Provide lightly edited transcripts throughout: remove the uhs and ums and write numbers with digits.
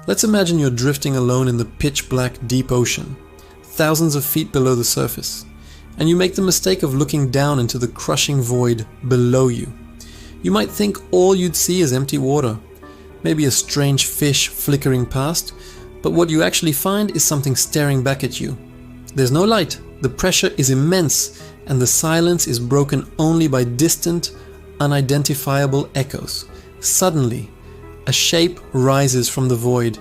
Let's imagine you're drifting alone in the pitch black deep ocean, thousands of feet below the surface, and you make the mistake of looking down into the crushing void below you. You might think all you'd see is empty water, maybe a strange fish flickering past, but what you actually find is something staring back at you. There's no light, the pressure is immense, and the silence is broken only by distant, unidentifiable echoes. Suddenly, a shape rises from the void.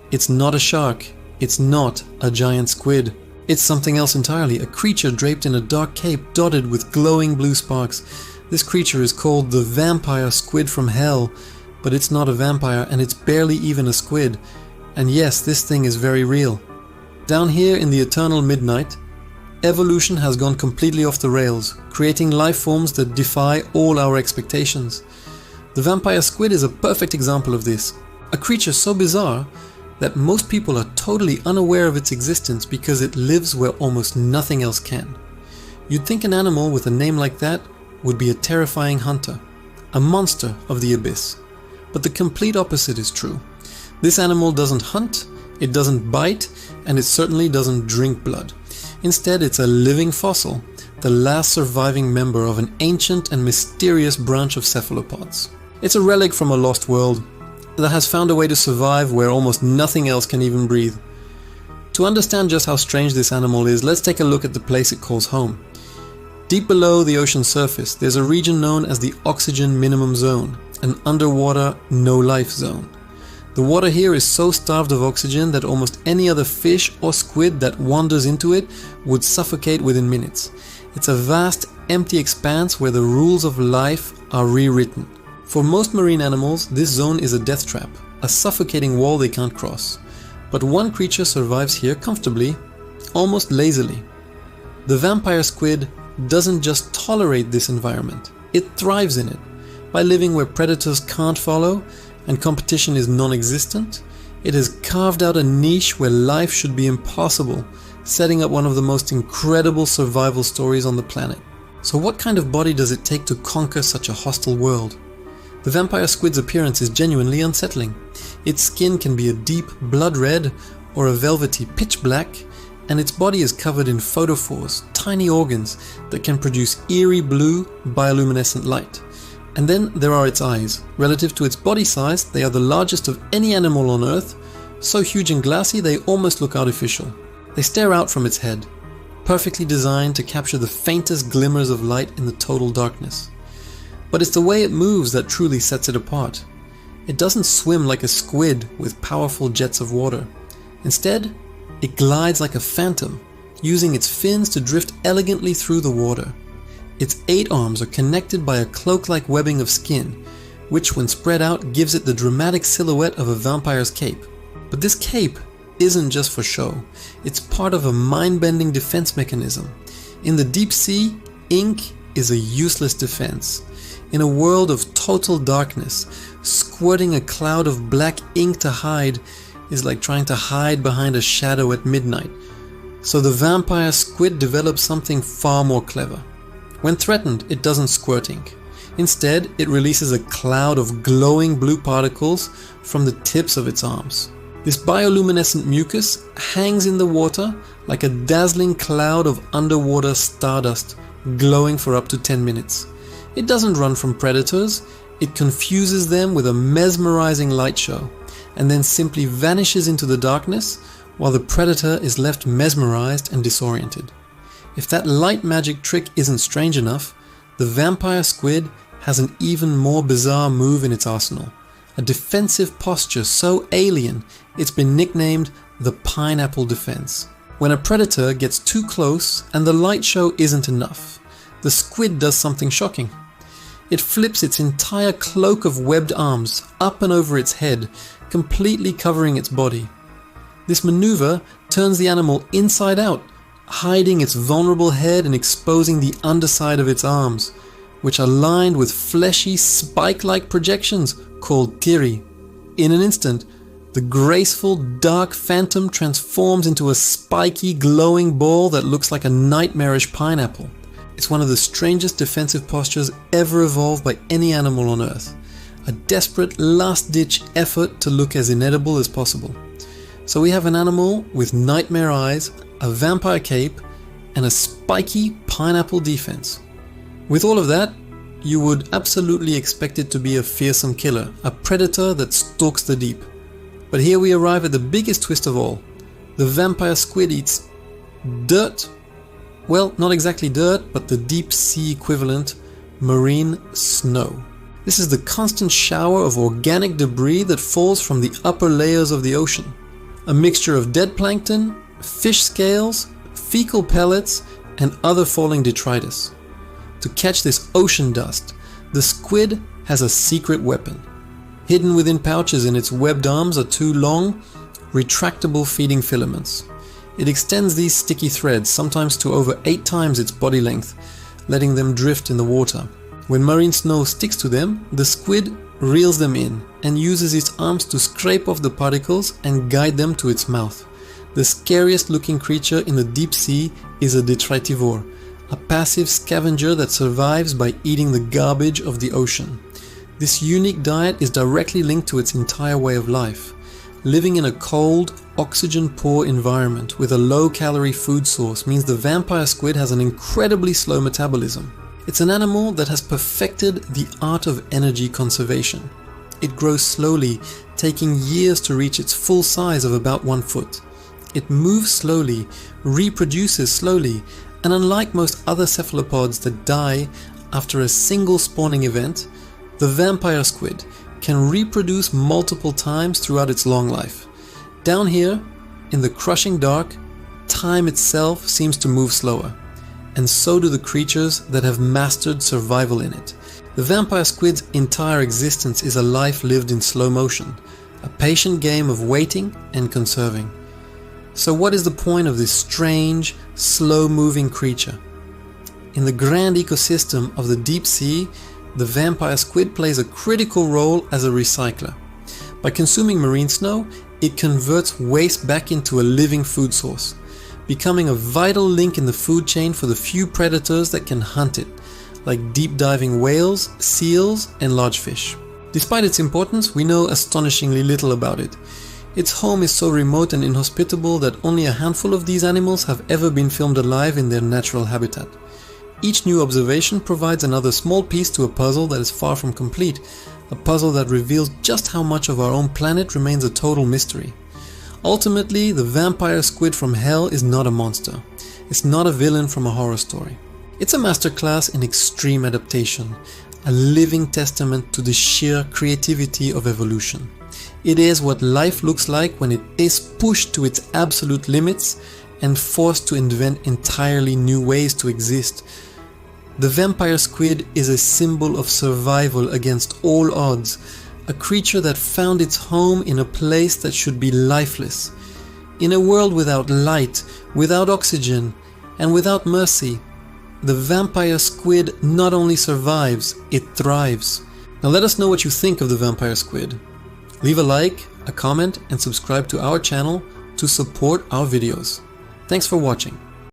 It's not a shark, it's not a giant squid. It's something else entirely, a creature draped in a dark cape dotted with glowing blue sparks. This creature is called the vampire squid from hell, but it's not a vampire and it's barely even a squid. And yes, this thing is very real. Down here in the eternal midnight, evolution has gone completely off the rails, creating life forms that defy all our expectations. The vampire squid is a perfect example of this. A creature so bizarre that most people are totally unaware of its existence because it lives where almost nothing else can. You'd think an animal with a name like that would be a terrifying hunter, a monster of the abyss. But the complete opposite is true. This animal doesn't hunt, it doesn't bite, and it certainly doesn't drink blood. Instead, it's a living fossil, the last surviving member of an ancient and mysterious branch of cephalopods. It's a relic from a lost world that has found a way to survive where almost nothing else can even breathe. To understand just how strange this animal is, let's take a look at the place it calls home. Deep below the ocean surface, there's a region known as the oxygen minimum zone, an underwater no-life zone. The water here is so starved of oxygen that almost any other fish or squid that wanders into it would suffocate within minutes. It's a vast, empty expanse where the rules of life are rewritten. For most marine animals, this zone is a death trap, a suffocating wall they can't cross. But one creature survives here comfortably, almost lazily. The vampire squid doesn't just tolerate this environment, it thrives in it. By living where predators can't follow and competition is non-existent, it has carved out a niche where life should be impossible, setting up one of the most incredible survival stories on the planet. So what kind of body does it take to conquer such a hostile world? The vampire squid's appearance is genuinely unsettling. Its skin can be a deep blood red or a velvety pitch black, and its body is covered in photophores, tiny organs that can produce eerie blue bioluminescent light. And then there are its eyes. Relative to its body size, they are the largest of any animal on Earth, so huge and glassy they almost look artificial. They stare out from its head, perfectly designed to capture the faintest glimmers of light in the total darkness. But it's the way it moves that truly sets it apart. It doesn't swim like a squid with powerful jets of water. Instead, it glides like a phantom, using its fins to drift elegantly through the water. Its 8 arms are connected by a cloak-like webbing of skin, which when spread out gives it the dramatic silhouette of a vampire's cape. But this cape isn't just for show, it's part of a mind-bending defense mechanism. In the deep sea, ink is a useless defense. In a world of total darkness, squirting a cloud of black ink to hide is like trying to hide behind a shadow at midnight. So the vampire squid develops something far more clever. When threatened, it doesn't squirt ink. Instead, it releases a cloud of glowing blue particles from the tips of its arms. This bioluminescent mucus hangs in the water like a dazzling cloud of underwater stardust, glowing for up to 10 minutes. It doesn't run from predators, it confuses them with a mesmerizing light show, and then simply vanishes into the darkness while the predator is left mesmerized and disoriented. If that light magic trick isn't strange enough, the vampire squid has an even more bizarre move in its arsenal. A defensive posture so alien, it's been nicknamed the pineapple defense. When a predator gets too close and the light show isn't enough, the squid does something shocking. It flips its entire cloak of webbed arms up and over its head, completely covering its body. This maneuver turns the animal inside out, hiding its vulnerable head and exposing the underside of its arms, which are lined with fleshy, spike-like projections called tiri. In an instant, the graceful, dark phantom transforms into a spiky, glowing ball that looks like a nightmarish pineapple. It's one of the strangest defensive postures ever evolved by any animal on Earth. a desperate last-ditch effort to look as inedible as possible. So we have an animal with nightmare eyes, a vampire cape, and a spiky pineapple defense. With all of that, you would absolutely expect it to be a fearsome killer, a predator that stalks the deep. But here we arrive at the biggest twist of all. The vampire squid eats dirt. Well, not exactly dirt, but the deep sea equivalent, marine snow. This is the constant shower of organic debris that falls from the upper layers of the ocean. A mixture of dead plankton, fish scales, fecal pellets, and other falling detritus. To catch this ocean dust, the squid has a secret weapon. Hidden within pouches in its webbed arms are two long, retractable feeding filaments. It extends these sticky threads sometimes to over 8 times its body length, letting them drift in the water. When marine snow sticks to them, the squid reels them in and uses its arms to scrape off the particles and guide them to its mouth. The scariest looking creature in the deep sea is a detritivore, a passive scavenger that survives by eating the garbage of the ocean. This unique diet is directly linked to its entire way of life. Living in a cold, oxygen-poor environment with a low-calorie food source means the vampire squid has an incredibly slow metabolism. It's an animal that has perfected the art of energy conservation. It grows slowly, taking years to reach its full size of about 1 foot. It moves slowly, reproduces slowly, and unlike most other cephalopods that die after a single spawning event, the vampire squid can reproduce multiple times throughout its long life. Down here, in the crushing dark, time itself seems to move slower, and so do the creatures that have mastered survival in it. The vampire squid's entire existence is a life lived in slow motion, a patient game of waiting and conserving. So what is the point of this strange, slow-moving creature? In the grand ecosystem of the deep sea, the vampire squid plays a critical role as a recycler. By consuming marine snow, it converts waste back into a living food source, becoming a vital link in the food chain for the few predators that can hunt it, like deep-diving whales, seals, and large fish. Despite its importance, we know astonishingly little about it. Its home is so remote and inhospitable that only a handful of these animals have ever been filmed alive in their natural habitat. Each new observation provides another small piece to a puzzle that is far from complete, a puzzle that reveals just how much of our own planet remains a total mystery. Ultimately, the vampire squid from hell is not a monster. It's not a villain from a horror story. It's a masterclass in extreme adaptation, a living testament to the sheer creativity of evolution. It is what life looks like when it is pushed to its absolute limits and forced to invent entirely new ways to exist. The vampire squid is a symbol of survival against all odds, a creature that found its home in a place that should be lifeless. In a world without light, without oxygen, and without mercy, the vampire squid not only survives, it thrives. Now let us know what you think of the vampire squid. Leave a like, a comment, and subscribe to our channel to support our videos. Thanks for watching.